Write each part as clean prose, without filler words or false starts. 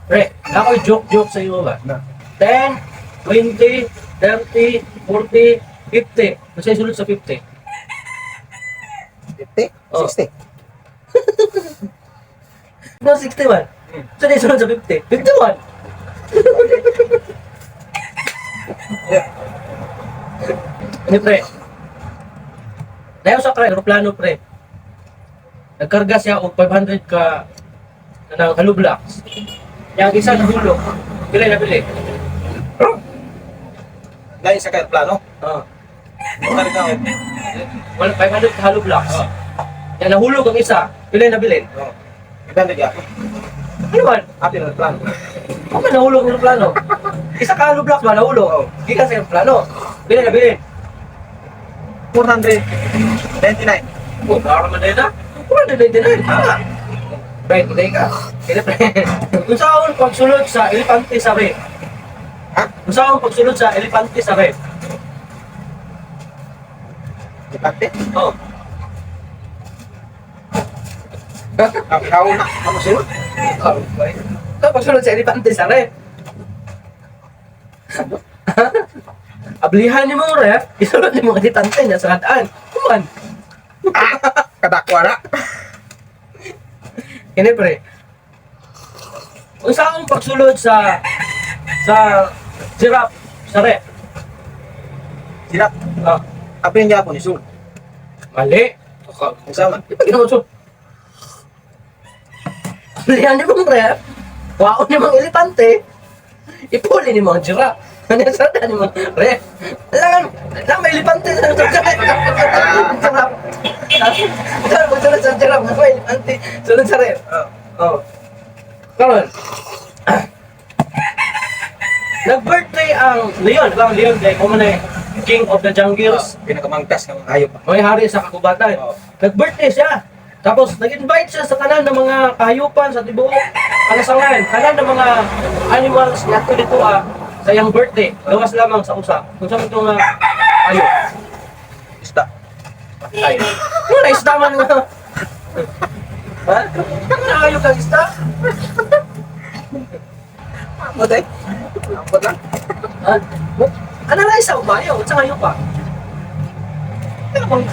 Pre, ako joke sa iyo ba? Na. 10, 20, 30, 40, 50. Kasi sunod sa 50. 50? Oh. 60? No, 61. So, di sunod sa 50. 51. Ano, pre? Dayo sa aeroplano, pre. Nagkarga siya og 500 ka ng hollow blocks. Yang isa nahulog. Pila na bili? Dahil sa plano? Oh. Balik na ako. 500 ka hollow blocks. Yang nahulog ang isa. Pila na bili? Oo. Depende ka. Ano man? Atin ang plano. Ako man nahulog ng plano. Isa ka hollow blocks ba nahulog? Gikan sa plano. Pila na bili? 499. Oh, baka naman na yun ah. Wala na din ah. Pre, hindi ka. Hindi pre. Kung saan pagsulod sa elepante sa rep? Ha? Kung saan pagsulod sa elepante sa rep? Depende. Oh. Ikaw na. Ako sino? Saan pagsulod sa elepante sa rep? Ablihan niyo mong rep, isulod niyo mga ditante niya sa kataan. Kuman. Kadakwa na. Hindi pre. Kung saan pagsulod sa giraffe sa rep? Sirap. Ah, Apa yung Japon? Isul. mali. Ang sama. Di ba ginawa ito? Lihan niyo mong rep, waon niyo mga elepante, ipuli niyo mga giraffe. Ano yung sarada niyo mga rep? Alam may elepante sa giraffe. Saan pagsunod sa giraffe, may elepante, sunod sa rep. Oh. Karon. Nag-birthday ang Leon, bang Leon kay Kumane, King of the Jungles. Pinakamangkas ng hayop. May hari sa kakubatan. Oo. Nag-birthday siya. Tapos nag-invite siya sa kanan ng mga kahayupan sa tibuok. Kalasangan, kanan ng mga animals na dito sa iyang birthday. Gawas lamang sa usa. Kung saan ito nga hayop. Isda. Ay. Ano na isda man nga? Ha? Ano na hayop ng isda? Ambot eh. Ambot lang. Ha? Ano na isa umayo? Sa hayop pa? Ano bang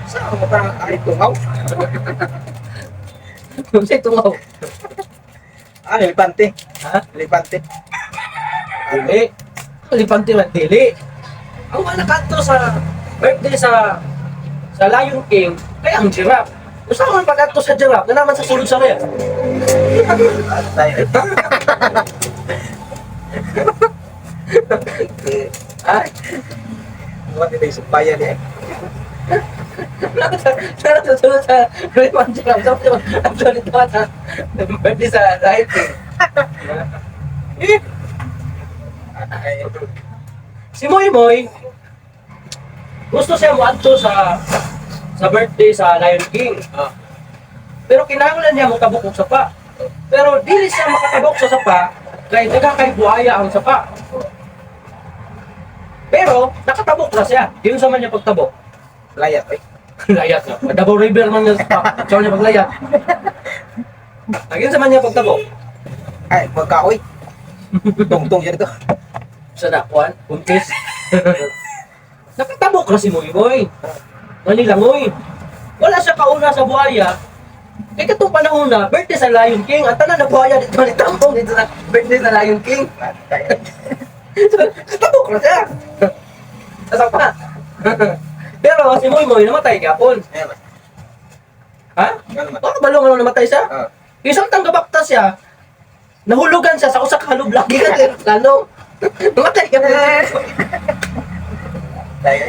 saan mo parang kahit tungaw? Kung siya tungaw. Elepante. Ha? Elepante. Dili. Elepante man dili. Ang mga nakato sa birthday sa Lion King, kaya ang giraffe. Gusto ko man pag-ato sa giraffe, na naman sa sulod sa rep. Tayo. Ay, Mukhang dito yung bayan eh. sana sa sulod sa rep ang giraffe. Sabi ko, ang sulod na sa birthday sa Lion King. Ay, Si Moy Moy, gusto siya mo-adto sa birthday sa Lion King. Pero kinahanglan niya mo tabok og sapa. Pero dili siya makatabok sa sapa kay kay buhaya ang sapa. Pero nakatabok na siya. Yun sa man niya pagtabok. layat eh. Layat na. Davao River man niya sapa. Siya niya paglayat. Nagyan sa man niya pagtabok. Ay, magkaoy. Tungtong yan ito. Sa dakwan, buntis. Nakatabok na si Moy Moy. Manilangoy. Wala siya kauna sa buhaya. Kaya katong panahon na, birthday sa Lion King, at tanan na buhaya dito ni Tampong dito sa birthday sa Lion King. Katabok na siya. Nasaan pa? Pero si Moy Moy namatay kapon. Ha? Baka balong ano namatay siya? Isang tanggabakta siya, nahulugan siya sa usak hollow block. Gikan plano. Namatay kapon. Tayo.